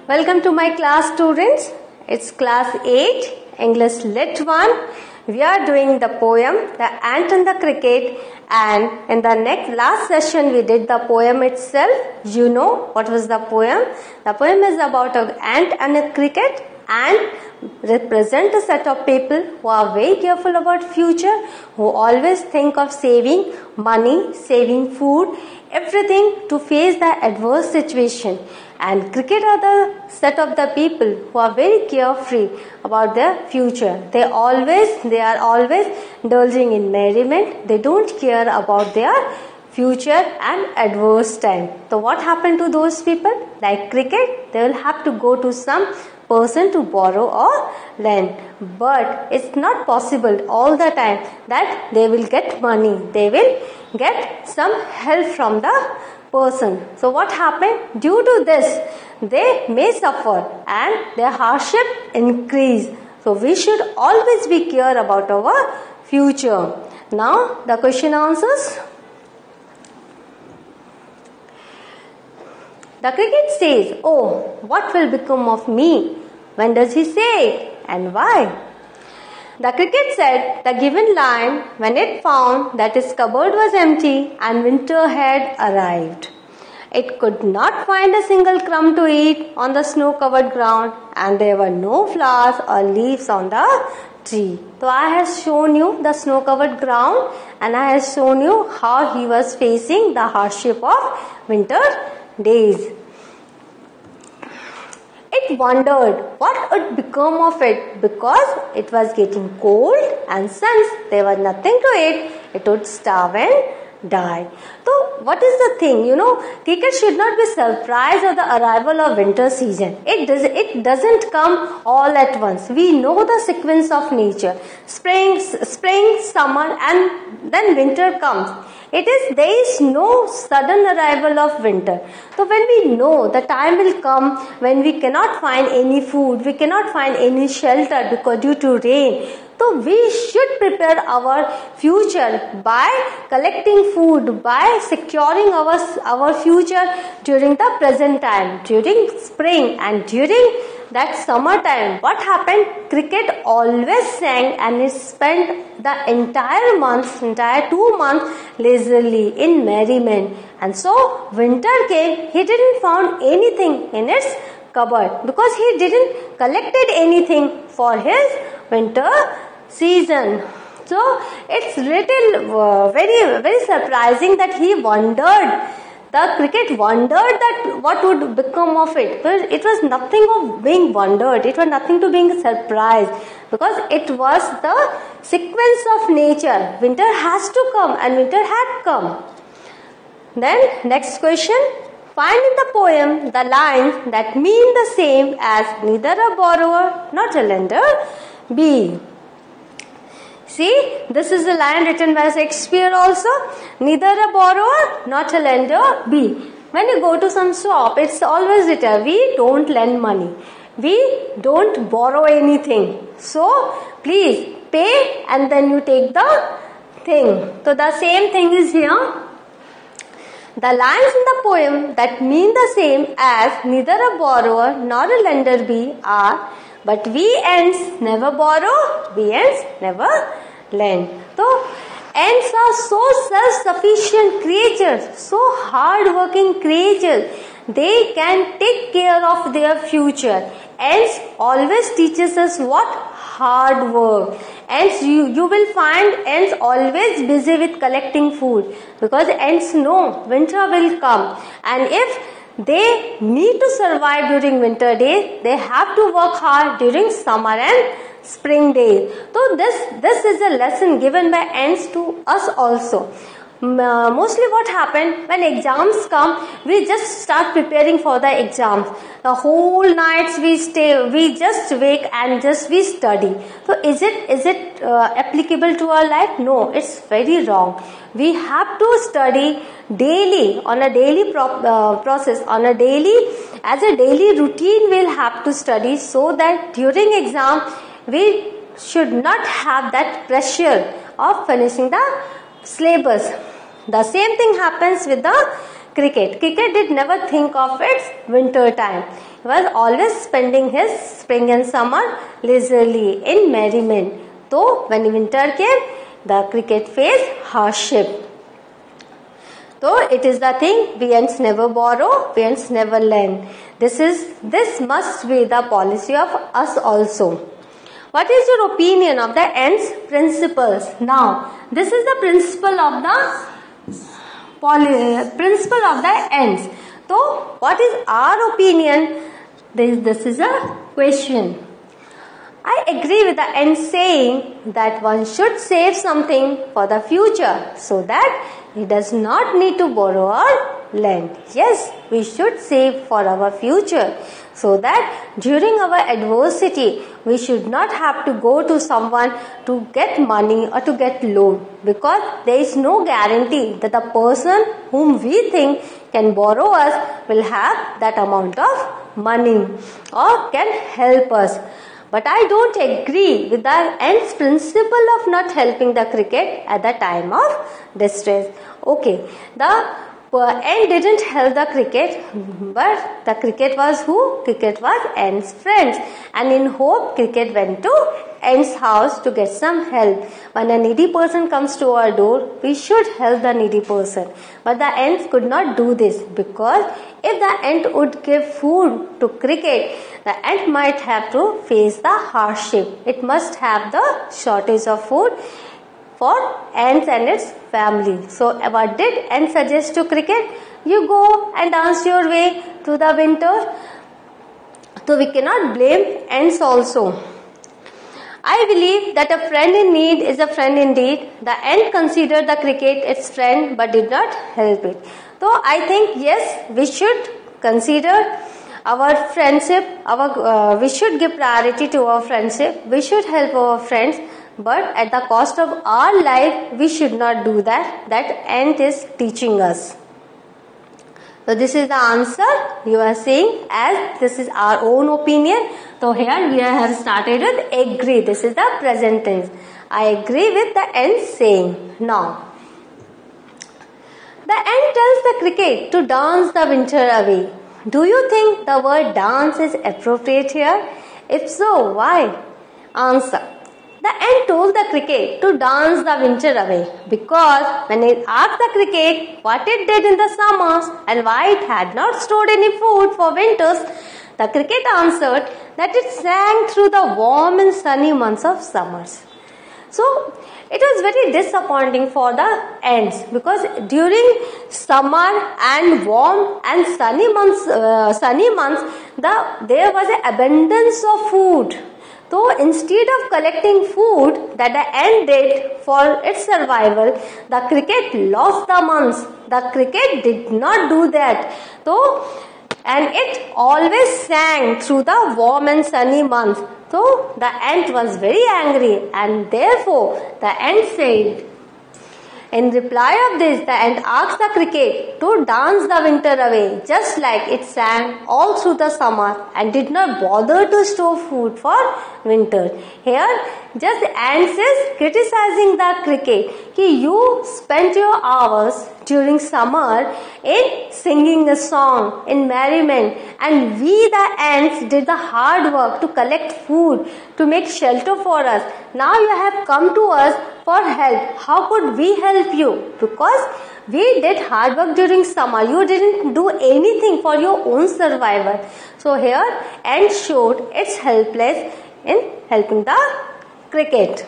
Welcome to my class, students. It's class 8, English Lit 1. We are doing the poem, The Ant and the Cricket, and in the last session we did the poem itself. You know what was the poem? The poem is about an ant and a cricket, and represent a set of people who are very careful about future, who always think of saving money, saving food, everything to face the adverse situation. And cricket are the set of the people who are very carefree about their future. They are always indulging in merriment. They don't care about their future and adverse time. So what happened to those people? Like cricket, they will have to go to some person to borrow or lend. But it's not possible all the time that they will get money. They will get some help from the person. So what happened? Due to this, they may suffer and their hardship increase. So we should always be care about our future. Now the question answers. The cricket says, "Oh, what will become of me?" When does he say it and why? The cricket said the given line when it found that its cupboard was empty and winter had arrived. It could not find a single crumb to eat on the snow-covered ground, and there were no flowers or leaves on the tree. So I have shown you the snow-covered ground, and I have shown you how he was facing the hardship of winter days. It wondered what would become of it because it was getting cold, and since there was nothing to eat, it would starve and die. So what is the thing? Cricket should not be surprised at the arrival of winter season. It doesn't come all at once. We know the sequence of nature. Spring, summer, and then winter comes. There is no sudden arrival of winter. So when we know the time will come when we cannot find any food, we cannot find any shelter because due to rain, so we should prepare our future by collecting food, by securing our future during the present time, during spring and during that summer time. What happened? Cricket always sang and it spent the entire 2 months lazily in merriment. And so winter came, he didn't find anything in its cupboard because he didn't collected anything for his winter season. So it's very, very surprising that he wondered. The cricket wondered that what would become of it. But it was nothing of being wondered. It was nothing to being surprised because it was the sequence of nature. Winter has to come and winter had come. Then next question. Find in the poem the lines that mean the same as neither a borrower nor a lender be. See, this is a line written by Shakespeare also. Neither a borrower nor a lender be. When you go to some shop, it's always written, we don't lend money. We don't borrow anything. So, please pay and then you take the thing. So, the same thing is here. The lines in the poem that mean the same as neither a borrower nor a lender be are, but we ants never borrow, we ants never lend. So, ants are so self-sufficient creatures, so hard-working creatures. They can take care of their future. Ants always teaches us what? Hard work. Ants, you will find ants always busy with collecting food because ants know winter will come, and if they need to survive during winter days, they have to work hard during summer and spring days. So this is a lesson given by ants to us also. Mostly what happened when exams come, we just start preparing for the exams. The whole nights we just wake and just we study. So is it applicable to our life? No, it's very wrong. We have to study daily on a daily process, as a daily routine we'll have to study so that during exam we should not have that pressure of finishing the syllabus. The same thing happens with the cricket. Cricket did never think of its winter time. was always spending his spring and summer leisurely in merriment. So when winter came, the cricket faced hardship. So it is the thing, we ants never borrow, we ants never lend. This must be the policy of us also. What is your opinion of the ants principles? Now, this is the principle of the ants. So, what is our opinion? This is a question. I agree with the ant saying that one should save something for the future so that he does not need to borrow or lend. Yes, we should save for our future so that during our adversity we should not have to go to someone to get money or to get loan, because there is no guarantee that the person whom we think can borrow us will have that amount of money or can help us. But I don't agree with the ant's principle of not helping the cricket at the time of distress. Okay, the ant didn't help the cricket, but the cricket was who? Cricket was ant's friends. And in hope, cricket went to ant's house to get some help. When a needy person comes to our door, we should help the needy person. But the ants could not do this, because if the ant would give food to cricket, the ant might have to face the hardship. It must have the shortage of food for ants and its family. So what did ant suggest to cricket? You go and dance your way through the winter. So we cannot blame ants also. I believe that a friend in need is a friend indeed. The ant considered the cricket its friend but did not help it. So I think yes, we should consider our friendship, we should give priority to our friendship, we should help our friends, but at the cost of our life, we should not do that. That ant is teaching us. So this is the answer you are saying, as this is our own opinion. So here we have started with agree. This is the present tense. I agree with the ant saying. Now, the ant tells the cricket to dance the winter away. Do you think the word dance is appropriate here? If so, why? Answer. The ant told the cricket to dance the winter away because when it asked the cricket what it did in the summers and why it had not stored any food for winters, the cricket answered that it sang through the warm and sunny months of summers. So, it was very disappointing for the ants, because during summer and warm and sunny months, there was an abundance of food. So instead of collecting food that the ant did for its survival, the cricket lost the months. The cricket did not do that. And it always sang through the warm and sunny months. So the ant was very angry, and therefore the ant said, in reply of this, the ant asked the cricket to dance the winter away, just like it sang all through the summer and did not bother to store food for winter. Here, just ants is criticizing the cricket. You spent your hours during summer in singing a song, in merriment, and we the ants did the hard work to collect food, to make shelter for us. Now you have come to us for help. How could we help you? Because we did hard work during summer. You didn't do anything for your own survival. So here, ant showed its helplessness in helping the cricket.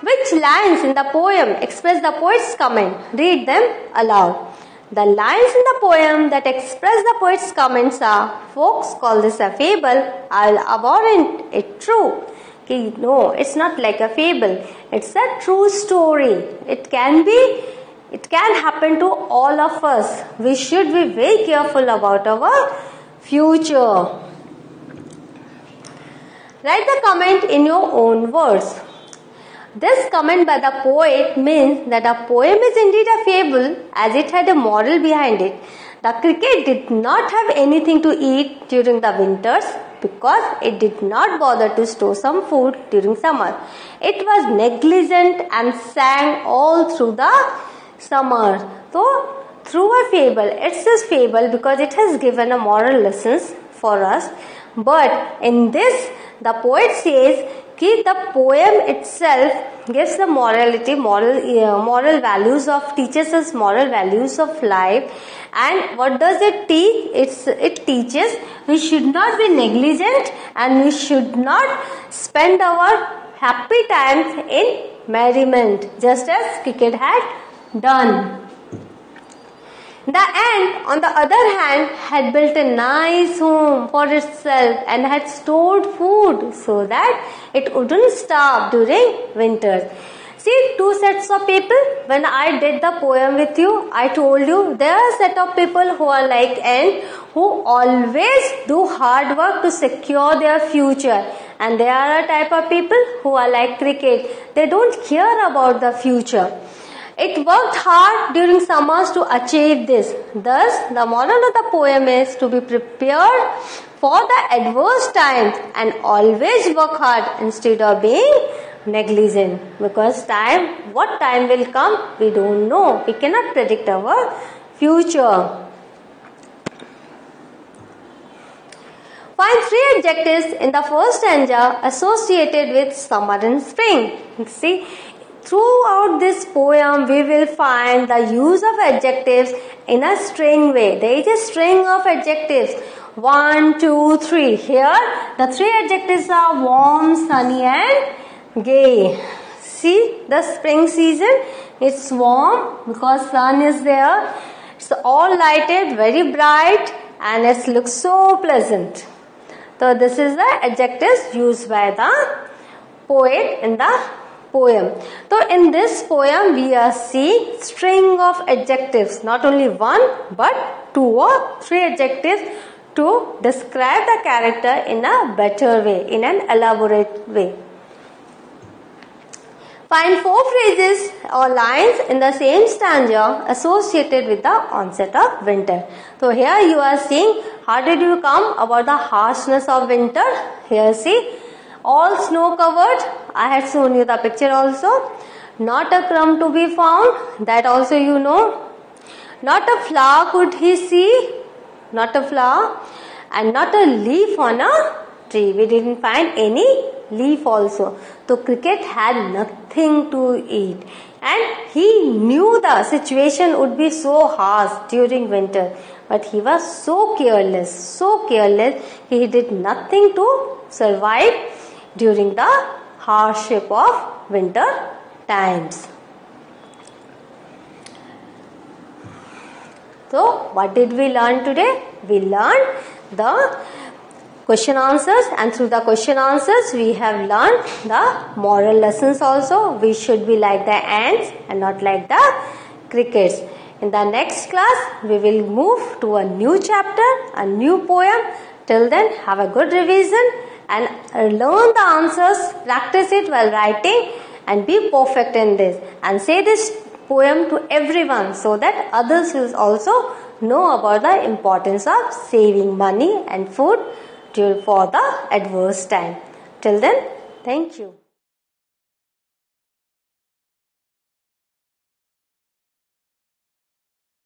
Which lines in the poem express the poet's comment? Read them aloud. The lines in the poem that express the poet's comments are, folks call this a fable, I'll abhorrent it true. No, it's not like a fable. It's a true story. It can happen to all of us. We should be very careful about our future. Write the comment in your own words. This comment by the poet means that the poem is indeed a fable, as it had a moral behind it. The cricket did not have anything to eat during the winters because it did not bother to store some food during summer. It was negligent and sang all through the summer. So, through a fable, it's a fable because it has given a moral lessons for us. But in this, the poet says that the poem itself gives the moral values of, teaches us moral values of life. And what does it teach? It teaches we should not be negligent and we should not spend our happy times in merriment, just as cricket had done. The ant, on the other hand, had built a nice home for itself and had stored food so that it wouldn't starve during winters. See, two sets of people. When I did the poem with you, I told you there are a set of people who are like ant, who always do hard work to secure their future. And there are a type of people who are like cricket. They don't care about the future. It worked hard during summers to achieve this. Thus, the moral of the poem is to be prepared for the adverse times and always work hard instead of being negligent. Because what time will come, we don't know. We cannot predict our future. Find 3 adjectives in the first stanza associated with summer and spring. See, throughout this poem, we will find the use of adjectives in a string way. There is a string of adjectives. 1, 2, 3. Here, the 3 adjectives are warm, sunny, and gay. See, the spring season, it's warm because sun is there. It's all lighted, very bright, and it looks so pleasant. So, this is the adjectives used by the poet in the poem. So in this poem we are seeing string of adjectives, not only 1 but 2 or 3 adjectives to describe the character in a better way, in an elaborate way. Find 4 phrases or lines in the same stanza associated with the onset of winter. So here you are seeing how did you come about the harshness of winter. Here see, all snow covered. I had shown you the picture also. Not a crumb to be found. That also you know. Not a flower could he see. Not a flower. And not a leaf on a tree. We didn't find any leaf also. So cricket had nothing to eat. And he knew the situation would be so harsh during winter. But he was so careless. He did nothing to survive during the hardship of winter times. So, what did we learn today? We learned the question answers, and through the question answers we have learned the moral lessons also. We should be like the ants and not like the crickets. In the next class, we will move to a new chapter, a new poem. Till then, have a good revision and learn the answers, practice it while writing and be perfect in this. And say this poem to everyone so that others will also know about the importance of saving money and food for the adverse time. Till then, thank you.